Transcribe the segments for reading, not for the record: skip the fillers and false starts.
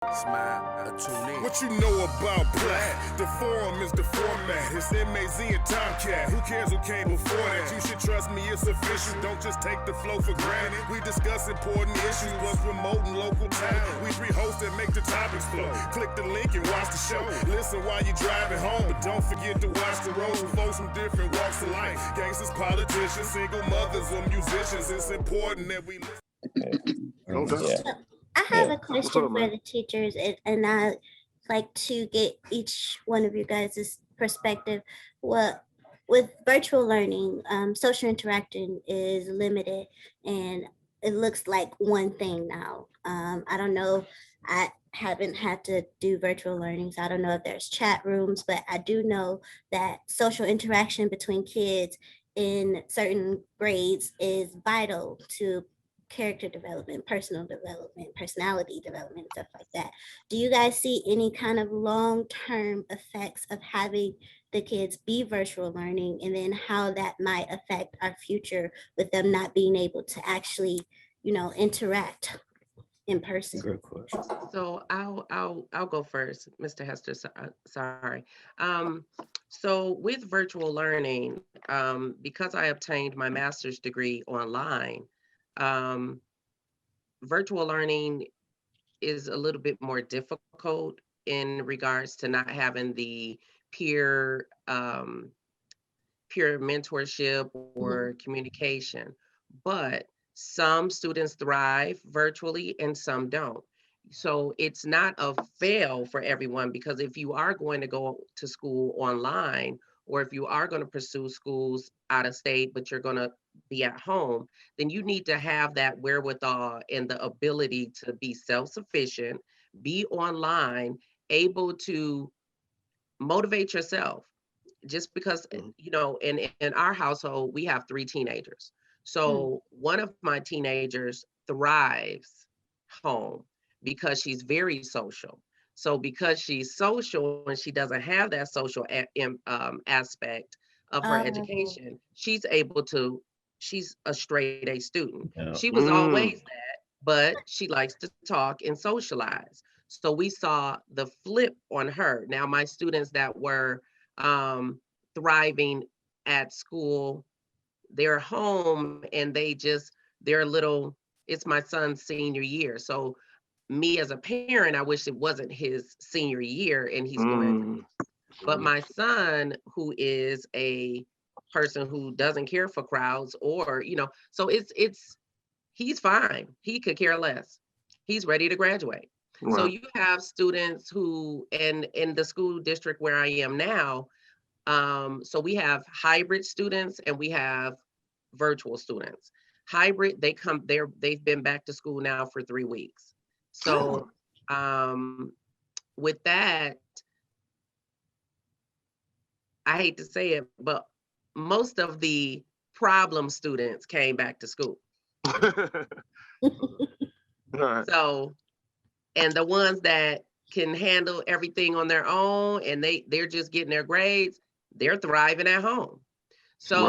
Smile, I tune in. What you know about Black? The forum is the format. It's MAZ and Tomcat. Who cares who came before that? You should trust me, it's official. Don't just take the flow for granted. We discuss important issues, plus promoting local talent. We three hosts that make the topics flow. Click the link and watch the show. Listen while you're driving home, but don't forget to watch the road. Folks from different walks of life. Gangsters, politicians, single mothers, or musicians. It's important that we listen. Yeah. I have a question for the teachers, and I like to get each one of you guys' perspective. What with virtual learning, social interaction is limited, and it looks like one thing now. I don't know. I haven't had to do virtual learning, so I don't know if there's chat rooms, but I do know that social interaction between kids in certain grades is vital to character development, personal development, personality development, stuff like that. Do you guys see any kind of long-term effects of having the kids be virtual learning, and then how that might affect our future with them not being able to actually, interact in person? Good question. So I'll go first, Mr. Hester. Sorry. So with virtual learning, because I obtained my master's degree online, virtual learning is a little bit more difficult in regards to not having the peer mentorship or communication. But some students thrive virtually and some don't. So it's not a fail for everyone, because if you are going to go to school online, or if you are going to pursue schools out of state, but you're going to be at home, then you need to have that wherewithal and the ability to be self-sufficient, be online, able to motivate yourself. Just because, in our household, we have 3 teenagers. So one of my teenagers thrives home because she's very social. So because she's social and she doesn't have that social aspect of her education, she's a straight A student. Yeah. She was always that, but she likes to talk and socialize. So we saw the flip on her. Now, my students that were thriving at school, they're home and they're little, it's my son's senior year. So me as a parent, I wish it wasn't his senior year and he's going. But my son, who is a person who doesn't care for crowds, or so he's fine. He could care less. He's ready to graduate. Wow. So you have students who, and in the school district where I am now, so we have hybrid students and we have virtual students. Hybrid, they've been back to school now for 3 weeks. So with that, I hate to say it, but most of the problem students came back to school. So, and the ones that can handle everything on their own and they're just getting their grades, they're thriving at home. So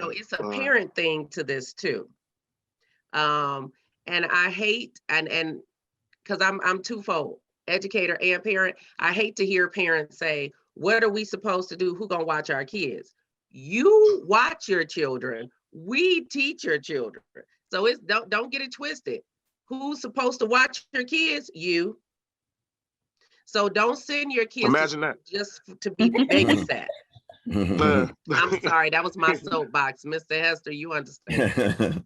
it's a parent thing to this too. And I hate, and because I'm twofold, educator and parent, I hate to hear parents say, what are we supposed to do? Who gonna watch our kids? You watch your children, we teach your children. So it's don't get it twisted. Who's supposed to watch your kids? You. So don't send your kids just to be babysat. I'm sorry, that was my soapbox. Mr. Hester, you understand.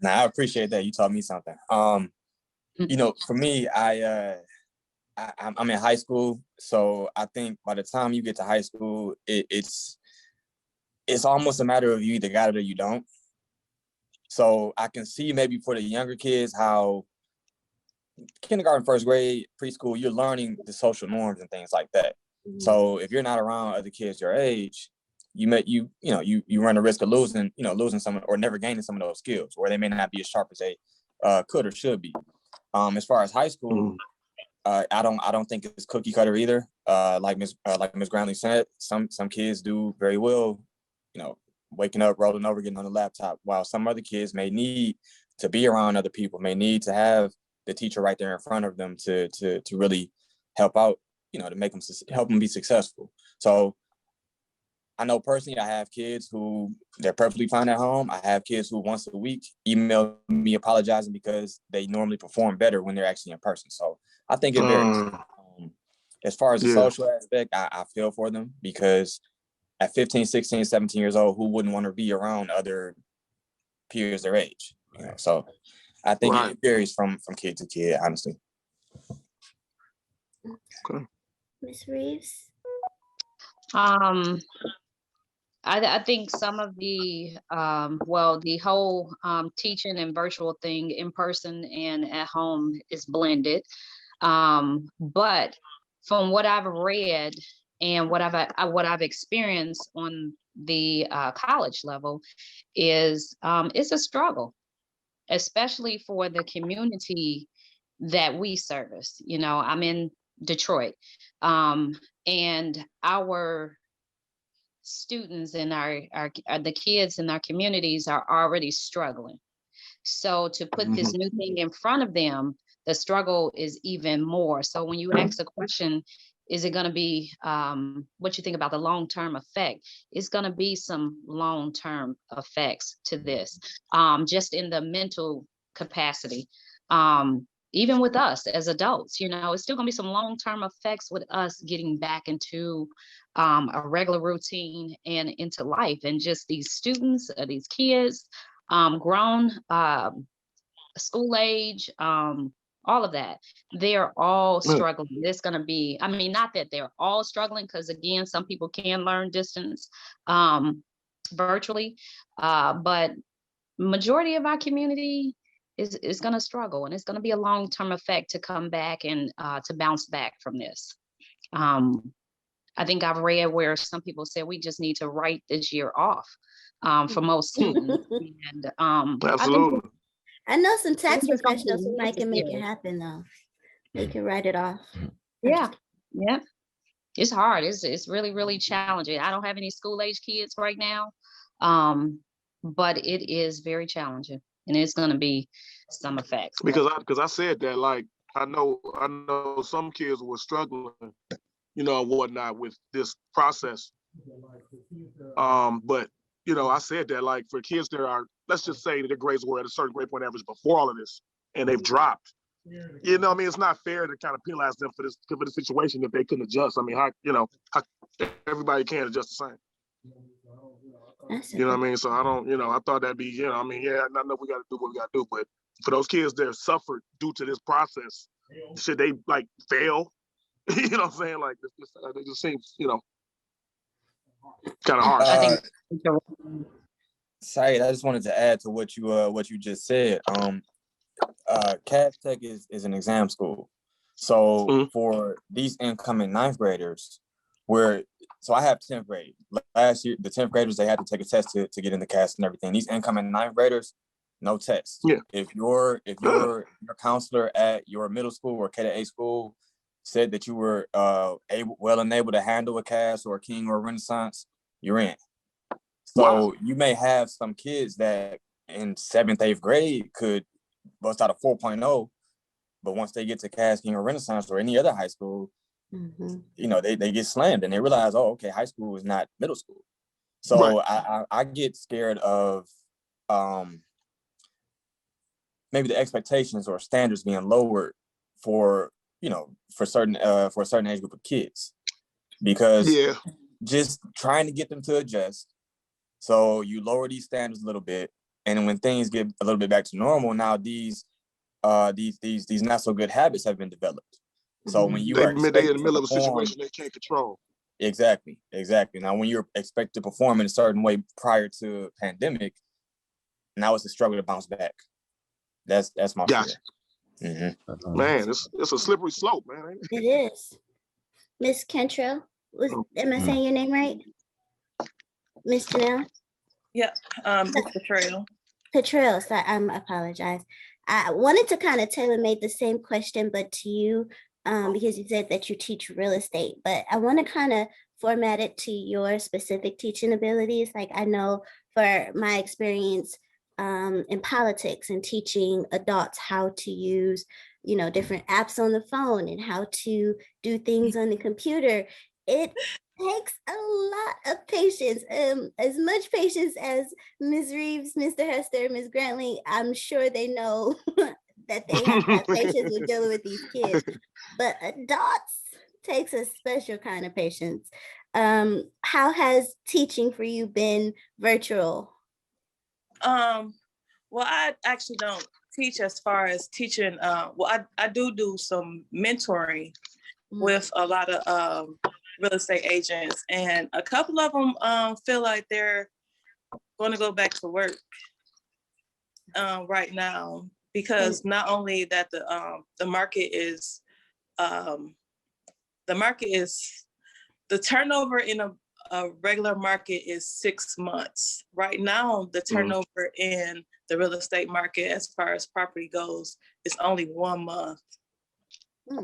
Nah, I appreciate that. You taught me something. For me, I'm in high school, so I think by the time you get to high school, it's almost a matter of you either got it or you don't. So I can see maybe for the younger kids how kindergarten, first grade, preschool, you're learning the social norms and things like that. So if you're not around other kids your age, you run the risk of losing some or never gaining some of those skills, or they may not be as sharp as they could or should be. As far as high school, I don't think it's cookie cutter either. Like Ms. Grantling said, some kids do very well, waking up, rolling over, getting on the laptop, while some other kids may need to be around other people, may need to have the teacher right there in front of them to really help out, you know, to make them help them be successful. So I know personally, I have kids who they're perfectly fine at home. I have kids who once a week email me apologizing because they normally perform better when they're actually in person. So I think it varies. As far as the social aspect, I feel for them because at 15, 16, 17 years old, who wouldn't want to be around other peers their age? You know? So I think it varies from kid to kid, honestly. Okay. Ms. Reeves? I think some of the, the whole teaching and virtual thing in person and at home is blended. But from what I've read and what I've experienced on the college level is it's a struggle, especially for the community that we service. You know, I'm in Detroit, and our students and the kids in our communities are already struggling. So to put this new thing in front of them, the struggle is even more. So when you ask the question, is it going to be what you think about the long-term effect? It's going to be some long-term effects to this, just in the mental capacity. Even with us as adults, you know, it's still gonna be some long-term effects with us getting back into a regular routine and into life. And just these students, these kids, grown, school age, all of that, they're all struggling. It's gonna be, I mean, not that they're all struggling, because again, some people can learn distance virtually, but majority of our community is going to struggle, and it's going to be a long-term effect to come back and to bounce back from this. I think I've read where some people said we just need to write this year off for most students. And absolutely. I know some tax professionals who can make it happen though. They can write it off. Yeah. It's hard. It's really, really challenging. I don't have any school-age kids right now, but it is very challenging. And it's going to be some effects. Because I said that, like, I know some kids were struggling, you know, and whatnot with this process. But, you know, I said that, like, for kids that are, let's just say that their grades were at a certain grade point average before all of this, and they've dropped. You know, I mean, it's not fair to kind of penalize them for this situation if they couldn't adjust. I mean, how everybody can't adjust the same. You know what I mean? So I don't, you know, I thought that'd be, you know, I mean, yeah, I know we got to do what we got to do, but for those kids that suffered due to this process, should they like fail? You know what I'm saying? Like, it just seems, you know, kind of harsh. I think. Saeed, I just wanted to add to what you just said. Cass Tech is an exam school, so for these incoming 9th graders, so I have 10th grade. Last year, the 10th graders, they had to take a test to get in the cast and everything. These incoming 9th graders, no test. Yeah. If your counselor at your middle school or K-8 school said that you were well and able to handle a cast or a King or a Renaissance, you're in. So you may have some kids that in 7th, 8th grade could bust out a 4.0, but once they get to Cass, King or Renaissance or any other high school, you know, they get slammed and they realize, oh, okay, high school is not middle school. So I get scared of maybe the expectations or standards being lowered for, you know, for a certain age group of kids, because just trying to get them to adjust. So you lower these standards a little bit, and when things get a little bit back to normal, now these not so good habits have been developed. So when you are they in the middle of a situation they can't control. Exactly. Now, when you're expected to perform in a certain way prior to pandemic, now it's a struggle to bounce back. That's my fear. Man, it's a slippery slope, man. It is. Miss Kittrell, am I saying your name right? Miss Janell? Yeah, Kittrell. Kittrell, so I apologize. I wanted to kind of tailor-made the same question, but to you, because you said that you teach real estate, but I want to kind of format it to your specific teaching abilities. Like, I know for my experience in politics and teaching adults how to use different apps on the phone and how to do things on the computer. It takes a lot of patience, as much patience as Ms. Reeves, Mr. Hester, Ms. Grantling. I'm sure they know that they have to have patience with dealing with these kids, but adults takes a special kind of patience. How has teaching for you been virtual? Well, I actually don't teach as far as teaching. Well, I do some mentoring with a lot of real estate agents, and a couple of them feel like they're going to go back to work right now, because not only that the market is the turnover in a regular market is 6 months. Right now, the turnover in the real estate market as far as property goes is only 1 month.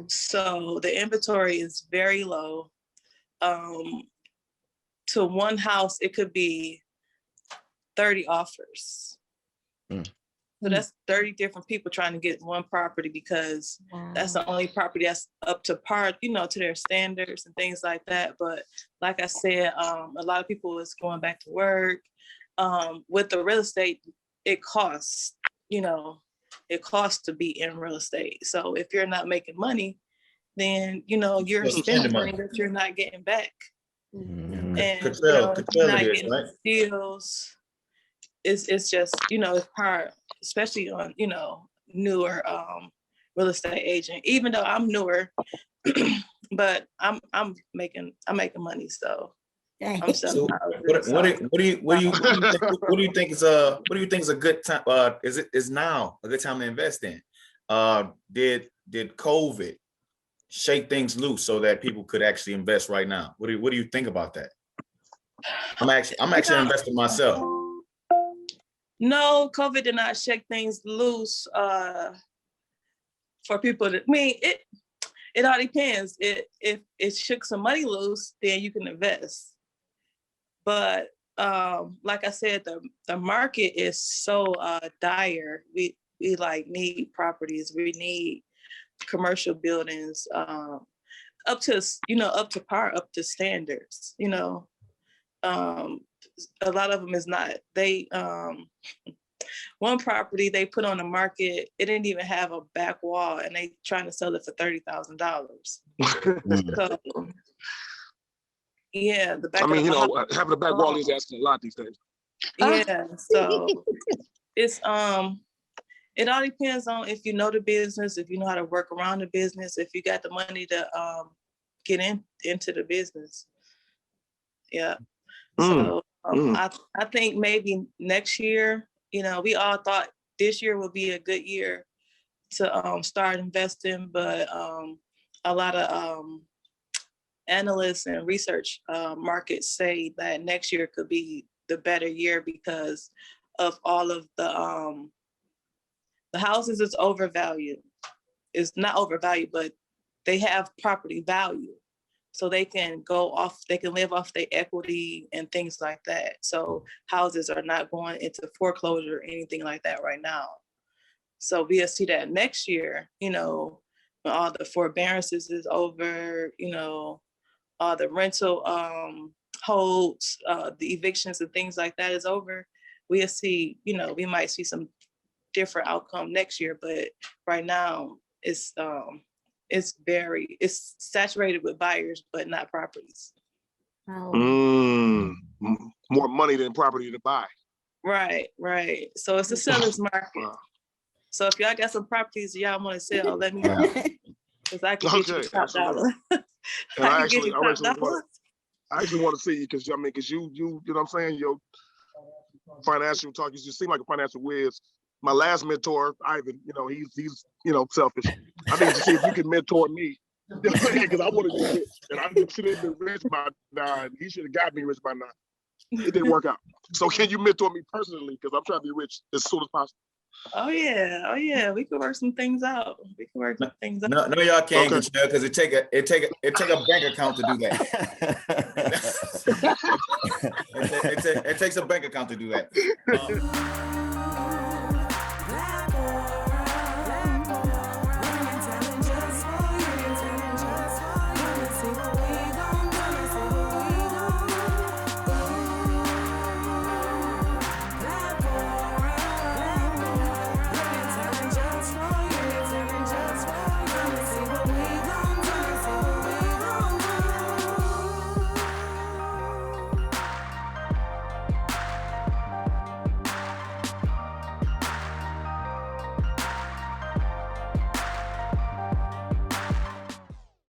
So the inventory is very low. To one house, it could be 30 offers. So that's 30 different people trying to get one property, because that's the only property that's up to par, to their standards and things like that. But like I said, a lot of people is going back to work. With the real estate, it costs, it costs to be in real estate. So if you're not making money, then, you're spending money that you're not getting back. And not getting deals. It's just, it's hard, especially on, newer real estate agent, even though I'm newer, but I'm making money. So I'm so what do you think is a good time? Is now a good time to invest in? Did COVID shake things loose so that people could actually invest right now? What do you think about that? I'm actually investing myself. No, COVID did not shake things loose for people to. I mean, it all depends. If it shook some money loose, then you can invest. But like I said, the market is so dire. We need properties. We need commercial buildings up to par, up to standards. A lot of them is not. They one property they put on the market, it didn't even have a back wall, and they trying to sell it for $30,000. So yeah, the back. Having a back wall is asking a lot these days. Yeah, so it's it all depends on if you know the business, if you know how to work around the business, if you got the money to get into the business. Yeah. So I think maybe next year, we all thought this year would be a good year to start investing, but a lot of analysts and research markets say that next year could be the better year because of all of the houses is overvalued. It's not overvalued, but they have property value. So they can live off their equity and things like that. So houses are not going into foreclosure or anything like that right now. So we'll see that next year, when all the forbearances is over, all the rental holds, the evictions and things like that is over. We'll see, we might see some different outcome next year, but right now it's saturated with buyers, but not properties. More money than property to buy. Right. So it's a seller's market. Wow. So if y'all got some properties y'all want to sell, let me know. Because I can get you top dollar. I actually want to see you because you know what I'm saying, your financial talk, you seem like a financial whiz. My last mentor, Ivan, he's selfish. I need to see if you can mentor me because I want to be rich, and I should have been rich by now. He should have got me rich by now. It didn't work out. So can you mentor me personally? Because I'm trying to be rich as soon as possible. Oh yeah. We could work some things out. No, y'all can't, because it take a bank account to do that. it takes a bank account to do that.